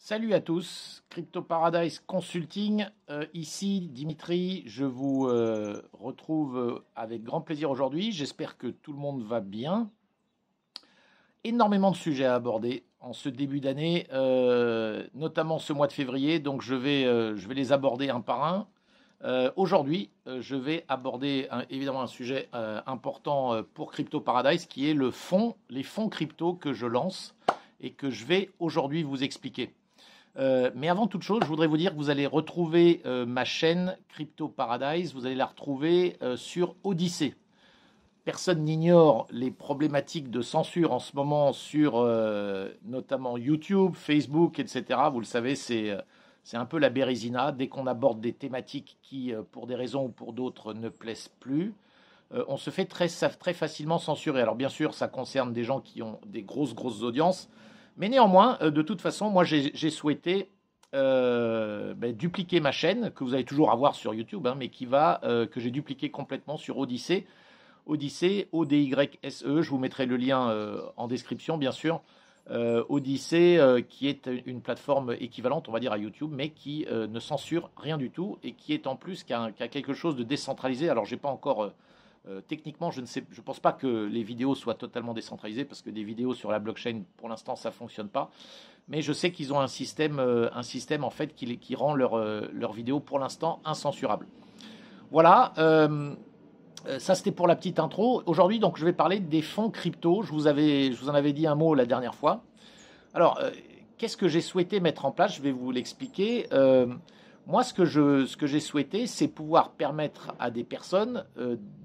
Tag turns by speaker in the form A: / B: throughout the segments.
A: Salut à tous, Crypto Paradise Consulting, ici Dimitri, je vous retrouve avec grand plaisir aujourd'hui, j'espère que tout le monde va bien. Énormément de sujets à aborder en ce début d'année, notamment ce mois de février, donc je vais les aborder un par un. Aujourd'hui, je vais aborder évidemment un sujet important pour Crypto Paradise qui est les fonds crypto que je lance et que je vais aujourd'hui vous expliquer. Mais avant toute chose, je voudrais vous dire que vous allez retrouver ma chaîne Crypto Paradise, vous allez la retrouver sur Odyssée. Personne n'ignore les problématiques de censure en ce moment sur notamment YouTube, Facebook, etc. Vous le savez, c'est un peu la bérésina. Dès qu'on aborde des thématiques qui, pour des raisons ou pour d'autres, ne plaisent plus, on se fait très facilement censurer. Alors bien sûr, ça concerne des gens qui ont des grosses audiences, mais néanmoins, de toute façon, moi j'ai souhaité dupliquer ma chaîne, que vous allez toujours avoir sur YouTube, hein, mais que j'ai dupliqué complètement sur Odyssée. Odyssée, O-D-Y-S-E, je vous mettrai le lien en description, bien sûr. Odyssée, qui est une plateforme équivalente, on va dire, à YouTube, mais qui ne censure rien du tout et qui est en plus qu'à quelque chose de décentralisé. Alors, j'ai pas encore techniquement, je ne pense pas que les vidéos soient totalement décentralisées parce que des vidéos sur la blockchain, pour l'instant, ça fonctionne pas. Mais je sais qu'ils ont un système en fait qui rend leurs vidéos pour l'instant incensurables. Voilà. Ça, c'était pour la petite intro. Aujourd'hui, donc, je vais parler des fonds crypto. Je vous en avais dit un mot la dernière fois. Alors, qu'est-ce que j'ai souhaité mettre en place? Je vais vous l'expliquer. Moi, ce que j'ai souhaité, c'est pouvoir permettre à des personnes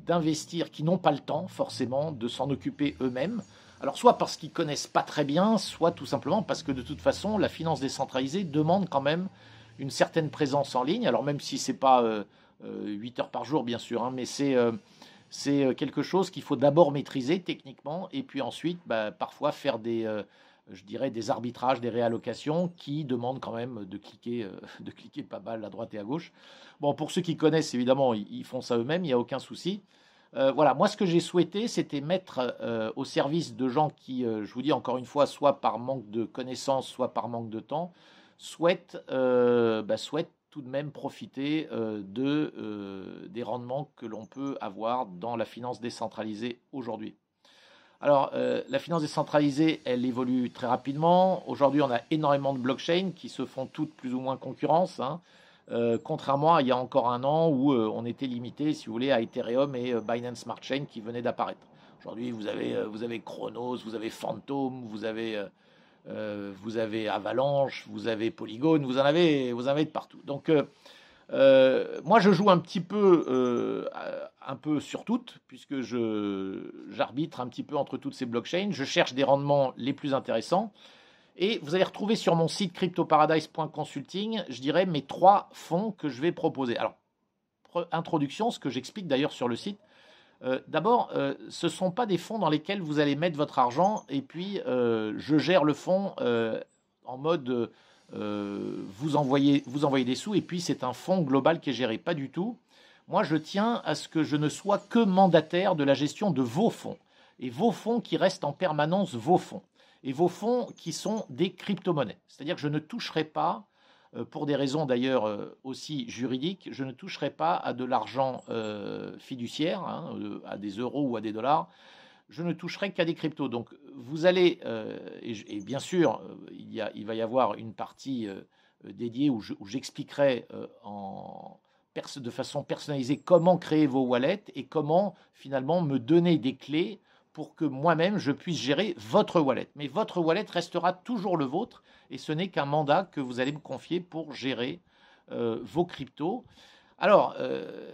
A: d'investir qui n'ont pas le temps, forcément, de s'en occuper eux-mêmes. Alors, soit parce qu'ils connaissent pas très bien, soit tout simplement parce que de toute façon, la finance décentralisée demande quand même une certaine présence en ligne. Alors, même si c'est pas 8 heures par jour, bien sûr, hein, mais c'est quelque chose qu'il faut d'abord maîtriser techniquement et puis ensuite, parfois faire je dirais, des arbitrages, des réallocations qui demandent quand même de cliquer, de cliquer pas mal à droite et à gauche. Bon, pour ceux qui connaissent, évidemment, ils font ça eux-mêmes, il n'y a aucun souci. Voilà, moi ce que j'ai souhaité, c'était mettre au service de gens qui, je vous dis encore une fois, soit par manque de connaissances, soit par manque de temps, souhaitent tout de même profiter des rendements que l'on peut avoir dans la finance décentralisée aujourd'hui. Alors, la finance décentralisée, elle évolue très rapidement. Aujourd'hui, on a énormément de blockchains qui se font toutes plus ou moins concurrence, hein. Contrairement à il y a encore un an où on était limité, si vous voulez, à Ethereum et Binance Smart Chain qui venaient d'apparaître. Aujourd'hui, vous avez Chronos, vous avez Phantom, vous avez Avalanche, vous avez Polygon, vous en avez de partout. Donc, moi, je joue un peu sur toutes, puisque j'arbitre un petit peu entre toutes ces blockchains. Je cherche des rendements les plus intéressants. Et vous allez retrouver sur mon site cryptoparadise.consulting, je dirais, mes 3 fonds que je vais proposer. Alors, introduction, ce que j'explique d'ailleurs sur le site. D'abord, ce ne sont pas des fonds dans lesquels vous allez mettre votre argent et puis je gère le fonds en mode vous envoyez des sous et puis c'est un fonds global qui est géré. Pas du tout. Moi, je tiens à ce que je ne sois que mandataire de la gestion de vos fonds et vos fonds qui restent en permanence vos fonds et vos fonds qui sont des crypto-monnaies. C'est-à-dire que je ne toucherai pas pour des raisons d'ailleurs aussi juridiques, je ne toucherai pas à de l'argent fiduciaire, hein, à des euros ou à des dollars. Je ne toucherai qu'à des cryptos. Donc vous allez, et bien sûr, il va y avoir une partie dédiée où j'expliquerai de façon personnalisée comment créer vos wallets et comment finalement me donner des clés pour que moi-même je puisse gérer votre wallet. Mais votre wallet restera toujours le vôtre et ce n'est qu'un mandat que vous allez me confier pour gérer vos cryptos. Alors,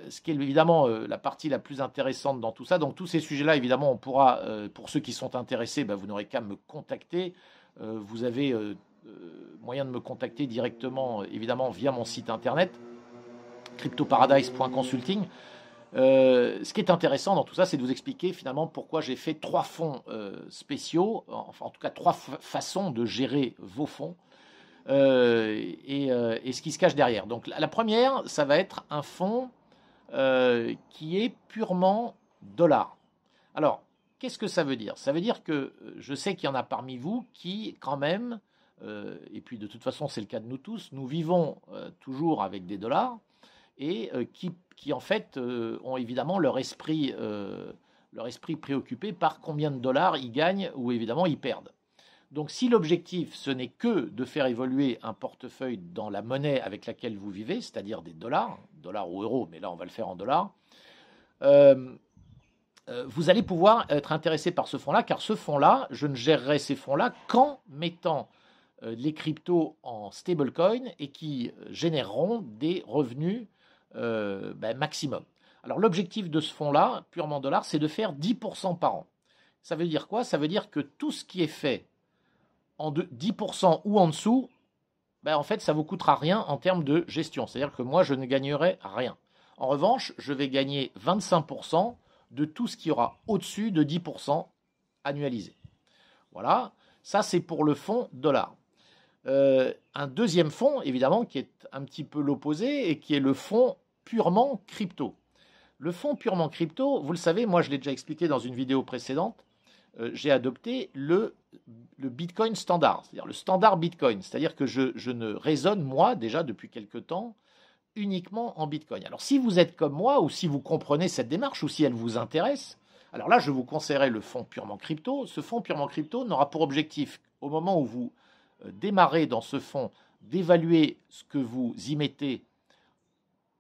A: ce qui est évidemment la partie la plus intéressante dans tout ça, donc tous ces sujets-là, évidemment, on pourra, pour ceux qui sont intéressés, vous n'aurez qu'à me contacter. Vous avez moyen de me contacter directement, évidemment, via mon site internet, cryptoparadise.consulting. Ce qui est intéressant dans tout ça, c'est de vous expliquer finalement pourquoi j'ai fait 3 fonds spéciaux, enfin en tout cas 3 façons de gérer vos fonds et ce qui se cache derrière. Donc la première, ça va être un fonds qui est purement dollar. Alors, qu'est-ce que ça veut dire? Ça veut dire que je sais qu'il y en a parmi vous qui quand même et puis de toute façon c'est le cas de nous tous, nous vivons toujours avec des dollars, et qui en fait ont évidemment leur esprit préoccupé par combien de dollars ils gagnent ou évidemment ils perdent. Donc si l'objectif, ce n'est que de faire évoluer un portefeuille dans la monnaie avec laquelle vous vivez, c'est-à-dire des dollars, dollars ou euros, mais là on va le faire en dollars, vous allez pouvoir être intéressé par ce fonds-là, car ce fonds-là, je ne gérerai ces fonds-là qu'en mettant les cryptos en stablecoin et qui généreront des revenus maximum. Alors l'objectif de ce fonds-là, purement dollars, c'est de faire 10% par an. Ça veut dire quoi? Ça veut dire que tout ce qui est fait en 10% ou en dessous, en fait, ça ne vous coûtera rien en termes de gestion. C'est-à-dire que moi, je ne gagnerai rien. En revanche, je vais gagner 25% de tout ce qui aura au-dessus de 10% annualisé. Voilà, ça c'est pour le fonds dollar. Un deuxième fonds, évidemment, qui est un petit peu l'opposé et qui est le fonds purement crypto. Le fonds purement crypto, vous le savez, moi je l'ai déjà expliqué dans une vidéo précédente, j'ai adopté le Bitcoin standard, c'est-à-dire le standard Bitcoin. C'est-à-dire que je ne raisonne, moi, déjà depuis quelque temps, uniquement en Bitcoin. Alors si vous êtes comme moi, ou si vous comprenez cette démarche, ou si elle vous intéresse, alors là je vous conseillerais le fonds purement crypto. Ce fonds purement crypto n'aura pour objectif, au moment où vous démarrez dans ce fonds, d'évaluer ce que vous y mettez,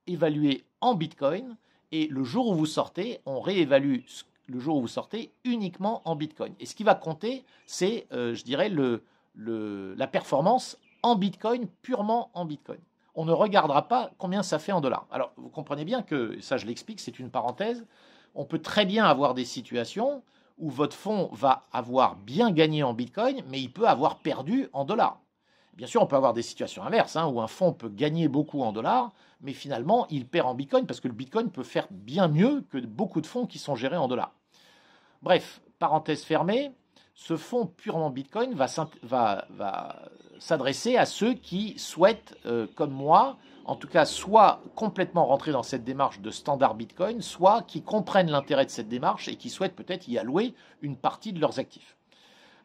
A: évaluer en Bitcoin, et le jour où vous sortez, on réévalue le jour où vous sortez uniquement en Bitcoin. Et ce qui va compter, c'est, je dirais, la performance en Bitcoin, purement en Bitcoin. On ne regardera pas combien ça fait en dollars. Alors, vous comprenez bien que, et ça je l'explique, c'est une parenthèse, on peut très bien avoir des situations où votre fonds va avoir bien gagné en Bitcoin, mais il peut avoir perdu en dollars. Bien sûr, on peut avoir des situations inverses, où un fonds peut gagner beaucoup en dollars, mais finalement, il perd en Bitcoin, parce que le Bitcoin peut faire bien mieux que beaucoup de fonds qui sont gérés en dollars. Bref, parenthèse fermée, ce fonds purement Bitcoin va s'adresser à ceux qui souhaitent, comme moi, en tout cas, soit complètement rentrer dans cette démarche de standard Bitcoin, soit qui comprennent l'intérêt de cette démarche et qui souhaitent peut-être y allouer une partie de leurs actifs.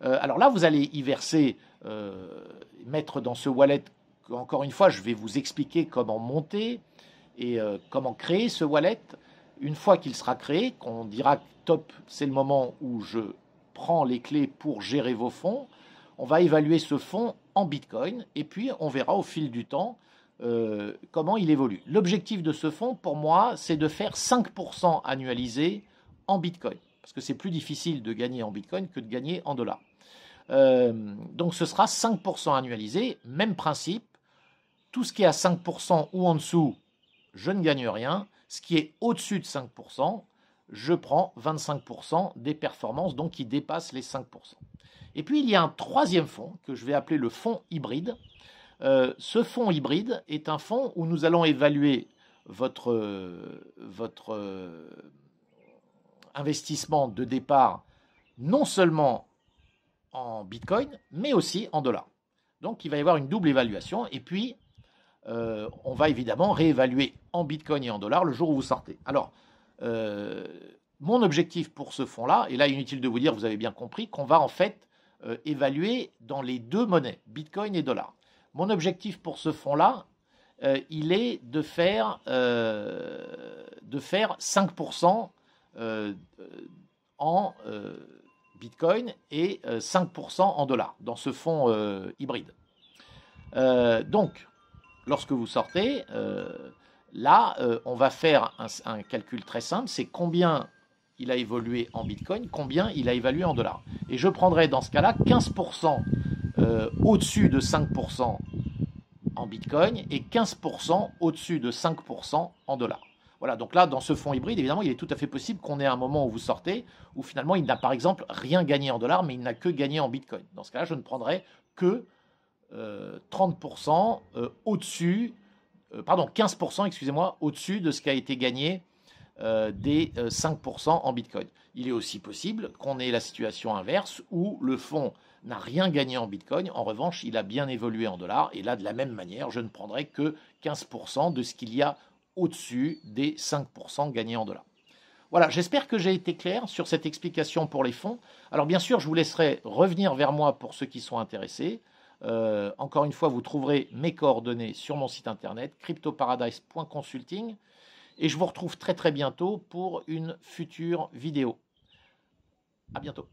A: Alors là, vous allez y verser, mettre dans ce wallet, encore une fois, je vais vous expliquer comment monter et comment créer ce wallet. Une fois qu'il sera créé, qu'on dira top, c'est le moment où je prends les clés pour gérer vos fonds, on va évaluer ce fonds en Bitcoin et puis on verra au fil du temps comment il évolue. L'objectif de ce fonds, pour moi, c'est de faire 5% annualisé en Bitcoin, parce que c'est plus difficile de gagner en Bitcoin que de gagner en dollars. Donc ce sera 5% annualisé, même principe, tout ce qui est à 5% ou en dessous, je ne gagne rien, ce qui est au-dessus de 5%, je prends 25% des performances, donc qui dépassent les 5%. Et puis il y a un troisième fonds que je vais appeler le fonds hybride. Ce fonds hybride est un fonds où nous allons évaluer votre investissement de départ non seulement en Bitcoin, mais aussi en dollars. Donc il va y avoir une double évaluation, et puis on va évidemment réévaluer en Bitcoin et en dollars le jour où vous sortez. Alors, mon objectif pour ce fonds-là, et là inutile de vous dire, vous avez bien compris, qu'on va en fait évaluer dans les deux monnaies, Bitcoin et dollars. Mon objectif pour ce fonds-là, il est de faire 5% en Bitcoin et 5% en dollars dans ce fonds hybride. Donc, lorsque vous sortez, là, on va faire un calcul très simple, c'est combien il a évolué en Bitcoin, combien il a évolué en dollars. Et je prendrai dans ce cas-là 15% au-dessus de 5% en Bitcoin et 15% au-dessus de 5% en dollars. Voilà, donc là, dans ce fonds hybride, évidemment, il est tout à fait possible qu'on ait un moment où vous sortez, où finalement, il n'a par exemple rien gagné en dollars, mais il n'a que gagné en Bitcoin. Dans ce cas-là, je ne prendrai que 30% au-dessus, 15%, excusez-moi, au-dessus de ce qui a été gagné des 5% en Bitcoin. Il est aussi possible qu'on ait la situation inverse où le fonds n'a rien gagné en Bitcoin, en revanche, il a bien évolué en dollars, et là, de la même manière, je ne prendrai que 15% de ce qu'il y a au-dessus des 5% gagnés en dollars. Voilà, j'espère que j'ai été clair sur cette explication pour les fonds. Alors bien sûr, je vous laisserai revenir vers moi pour ceux qui sont intéressés. Encore une fois, vous trouverez mes coordonnées sur mon site internet cryptoparadise.consulting et je vous retrouve très très bientôt pour une future vidéo. À bientôt.